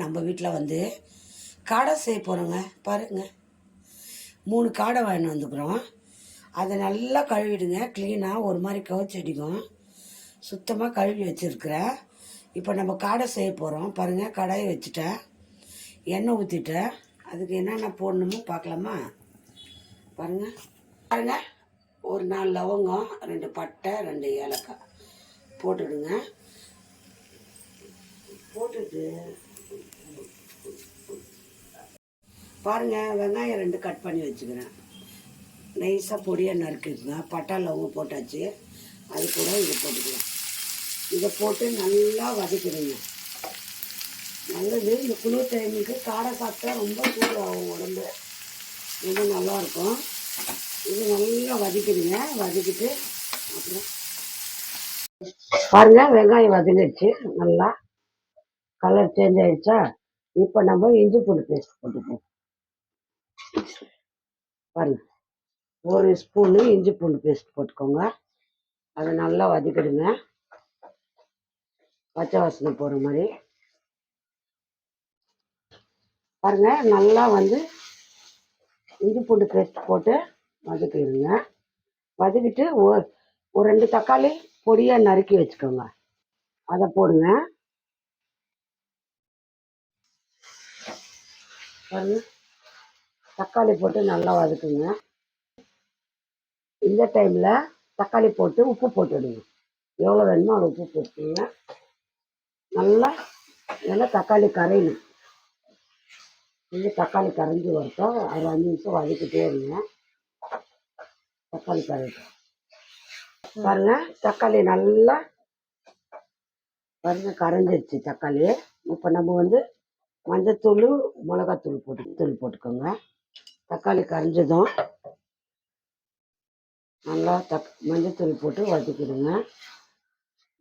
நம்ம வீட்டில் வந்து காடை செய்ய போகிறோங்க. பாருங்கள், 3 காடை வாங்கிட்டு வந்துக்கிறோம். அதை நல்லா கழுவிடுங்க. க்ளீனாக ஒரு மாதிரி கவுச்சடிக்கும். சுத்தமாக கழுவி வச்சுருக்கிறேன். இப்போ நம்ம காடை செய்ய போகிறோம். பாருங்கள், கடாயை வச்சுட்டேன், எண்ணெய் ஊற்றிட்டேன். அதுக்கு என்னென்ன போடணுமோ பார்க்கலாமா? பாருங்கள், ஒரு 4 லவங்கம், 2 பட்டை, 2 ஏலக்காய் போட்டுடுங்க. போட்டுட்டு பாருங்கள், வெங்காயம் 2 கட் பண்ணி வச்சுக்கிறேன். நைஸாக பொடியாக நறுக்கிடுங்க. பட்டை லவங்கம் போட்டாச்சு. அது கூட இதை போட்டுக்கலாம். இதை போட்டு நல்லா வதக்கிடுங்க. நல்லது, இந்த குளிர் டைமுக்கு காடை சாப்பிட்டா ரொம்ப சூடு ஆகும் உடம்பு, ரொம்ப நல்லாயிருக்கும். இது நல்லா வதக்கிடுங்க. வதக்கிட்டு அப்புறம் பாருங்கள், வெங்காயம் வதங்கிடுச்சு, நல்லா கலர் சேஞ்ச் ஆகிடுச்சா? இப்போ நம்ம இஞ்சி பூண்டு பேஸ்ட் போட்டுப்போம். பாருங்கள், 1 ஸ்பூனு இஞ்சி பூண்டு பேஸ்ட் போட்டுக்கோங்க. அதை நல்லா வதக்கிடுங்க, பச்சை வாசனை போகிற மாதிரி. பாருங்கள், நல்லா வந்து இஞ்சி பூண்டு பேஸ்ட் போட்டு வதக்கிடுங்க. வதக்கிட்டு ஒரு 2 தக்காளி பொடியாக நறுக்கி வச்சுக்கோங்க. அதை போடுங்க. பாருங்கள், தக்காளி போட்டு நல்லா வதக்குங்க. இந்த டைமில் தக்காளி போட்டு உப்பு போட்டுடுங்க. எவ்வளோ வேணுமோ அவ்வளோ உப்பு போட்டுங்க. நல்லா தக்காளி கரையணும். தக்காளி கரைஞ்சி வரட்டும். ஒரு 5 நிமிஷம் வதக்கிட்டே இருங்க. தக்காளி கரையட்டும். பாருங்கள், தக்காளி நல்லா கரைஞ்சிடுச்சு தக்காளி. இப்போ நம்ம வந்து மஞ்சத்தூள், மிளகாத்தூள் போட்டுக்கோங்க. தக்காளி கரைஞ்சதும் நல்லா மஞ்சத்தூள் போட்டு வதக்கிடுங்க.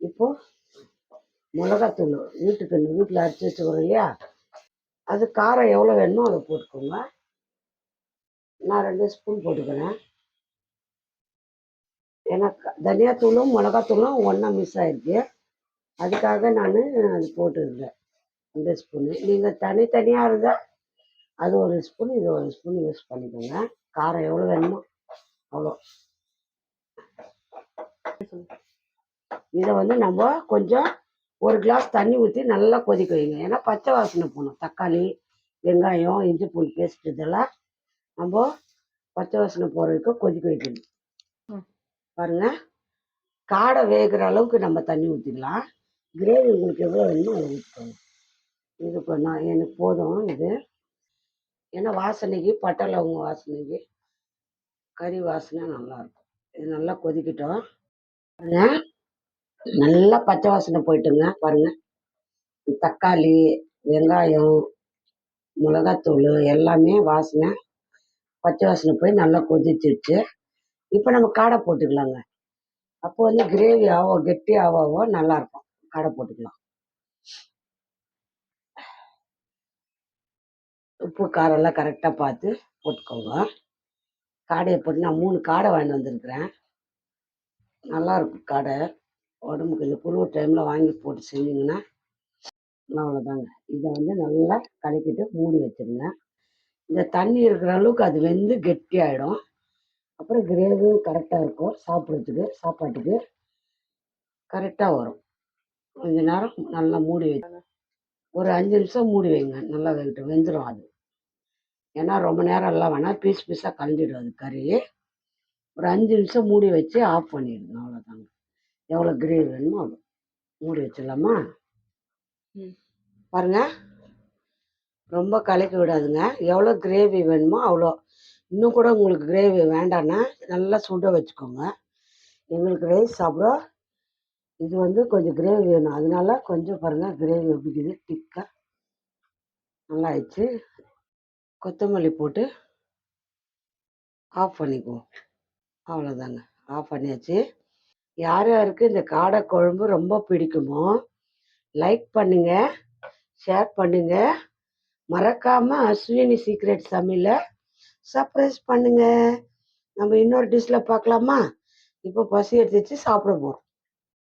இப்போது மிளகாத்தூள் வீட்டில் அரைச்சி வச்சுக்கிறோம் இல்லையா, அது காரம் எவ்வளோ வேணுமோ அதை போட்டுக்கோங்க. நான் 2 ஸ்பூன் போட்டுக்கிறேன். ஏன்னா தனியாத்தூளும் மிளகாத்தூளும் ஒன்றா மிஸ் ஆகிருக்கு. அதுக்காக நான் அது போட்டுருந்தேன் 2 ஸ்பூனு. நீங்கள் தனித்தனியாக இருந்தால் அது 1 ஸ்பூன், இது 1 ஸ்பூன் யூஸ் பண்ணிக்கோங்க. காரம் எவ்வளோ வேணுமோ அவ்வளோ. இதை வந்து நம்ம கொஞ்சம் 1 கிளாஸ் தண்ணி ஊற்றி நல்லா கொதிக்க வைங்க. ஏன்னா பச்சை வாசனை போகணும். தக்காளி, வெங்காயம், இஞ்சி பூண்டு பேஸ்ட் இதெல்லாம் நம்ம பச்சை வாசனை போகிற வரைக்கும் கொதிக்க வைக்கணும். பாருங்கள், காடை வேகிற அளவுக்கு நம்ம தண்ணி ஊற்றிக்கலாம். கிரேவி உங்களுக்கு எவ்வளோ வேணுமோ அதை ஊற்றிக்கோங்க. இது இப்போ எனக்கு போதும் இது. ஏன்னா வாசனைக்கு, பட்டை லவங்க வாசனைக்கு, கறி வாசனை நல்லாயிருக்கும். இது நல்லா கொதிக்கிட்டோம். பாருங்கள், நல்லா பச்சை வாசனை போயிட்டுங்க. பாருங்கள், தக்காளி, வெங்காயம், மிளகாத்தூள் எல்லாமே வாசனை பச்சை வாசனை போய் நல்லா கொதிச்சிருச்சு. இப்போ நம்ம காடை போட்டுக்கலாங்க. அப்போ வந்து கிரேவி கெட்டி ஆவோ நல்லாயிருக்கும். காடை போட்டுக்கலாம். உப்பு காரெல்லாம் கரெக்டாக பார்த்து போட்டுக்கோங்க. காடையை போட்டு நான் 3 காடை வாங்கிட்டு வந்திருக்கிறேன். நல்லாயிருக்கும் காடை. உடம்புக்கு இந்த குளிர் டைமில் வாங்கி போட்டு செஞ்சிங்கன்னா அவ்வளோதாங்க. இதை வந்து நல்லா கலக்கிட்டு மூடி வச்சுருங்க. இந்த தண்ணி இருக்கிற அளவுக்கு அது வெந்து கெட்டி ஆகிடும். அப்புறம் கிரேவியும் கரெக்டாக இருக்கும். சாப்பாட்டுக்கு கரெக்டாக வரும். கொஞ்ச நேரம் நல்லா மூடி வைங்க. ஒரு 5 நிமிஷம் மூடி வைங்க. நல்லா வெந்துடும் அது. ஏன்னா ரொம்ப நேரம் எல்லாம் வேணாம், பீஸ் பீஸாக கலந்துடும் அது கறி. ஒரு 5 நிமிஷம் மூடி வச்சு ஆஃப் பண்ணிடுங்க. அவ்வளோதாங்க. எவ்வளோ கிரேவி வேணுமோ அவ்வளோ மூடி வச்சிடலாமா? பாருங்கள், ரொம்ப கலக்கி விடாதுங்க. எவ்வளோ கிரேவி வேணுமோ அவ்வளோ. இன்னும் கூட உங்களுக்கு கிரேவி வேண்டான்னா நல்லா சுட வச்சுக்கோங்க. எங்களுக்கு ரைஸ் சாப்பிட இது வந்து கொஞ்சம் கிரேவி வேணும். அதனால கொஞ்சம் பாருங்கள் கிரேவி எப்படிக்குது, திக்காக நல்லா ஆயிடுச்சு. கொத்தமல்லி போட்டு ஆஃப் பண்ணிக்குவோம். அவ்வளோதாங்க, ஆஃப் பண்ணியாச்சு. யார் யாருக்கு இந்த காடை குழம்பு ரொம்ப பிடிக்குமோ லைக் பண்ணுங்கள், ஷேர் பண்ணுங்கள். மறக்காமல் அஸ்வினி சீக்ரெட் சமையலை சர்ப்ரைஸ் பண்ணுங்கள். நம்ம இன்னொரு டிஷ்ஷில் பார்க்கலாமா? இப்போ பசி எடுத்துச்சு, சாப்பிட போகிறோம்.